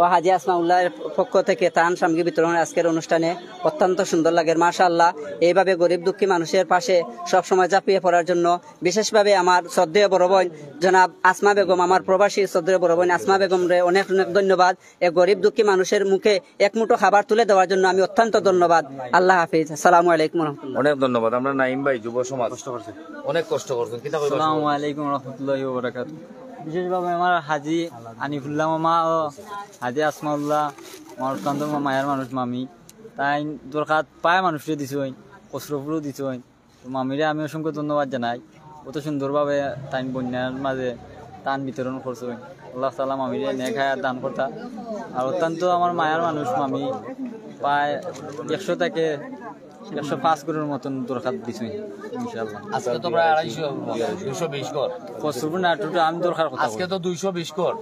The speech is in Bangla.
ও হাজি আসমাউল্লাহর পক্ষ থেকে ত্রাণ সামগ্রী বিতরণের আজকের অনুষ্ঠানে অত্যন্ত সুন্দর লাগে। মাশাআল্লাহ, এইভাবে গরিব দুঃখী মানুষের পাশে সবসময় ঝাঁপিয়ে পড়ার জন্য বিশেষভাবে আমার শ্রদ্ধেয় বড় বোন জনাব আসমা বেগম, আমার প্রবাসী শ্রদ্ধেয় বড় বোন আসমা বেগম রে অনেক অনেক ধন্যবাদ। এই গরিব দুঃখী মানুষের মুখে এক মুঠো খাবার তুলে দেওয়ার জন্য আমি অত্যন্ত ধন্যবাদ। আল্লাহ হাফিজ, আসসালামু আলাইকুম রহমতুল্লাহ। অনেক ধন্যবাদ। আমরা নাইম ভাই যুব সমাজ অনেক কষ্ট করছেন। আসসালামু আলাইকুম রহমতুল্লাহি ওয়া বারাকাতুহু। বিশেষভাবে আমার হাজি আনিফুল্লাহ মামা ও হাজি আসমাউল্লাহ আমার অত্যন্ত মায়ের মানুষ মামি, তাই দরকার পায় মানুষকে দিছো কষ্টপুরও দিছো। তো মামিরে আমি অসংখ্য ধন্যবাদ জানাই, অত সুন্দরভাবে তাই বন্যার মাঝে দান বিতরণ করছো। আল্লাহ তাআলা মামিরে নেক হায়াত দান করতা। আর অত্যন্ত আমার মায়ের মানুষ মামি প্রায় 100 থেকে 105 করোড়ের মতন দরকার দিছো ইনশাআল্লাহ। আজকে তো প্রায় 220 কর কষ্টপুর না টোটাল আমি দরকার কথা আজকে তো 220 কর।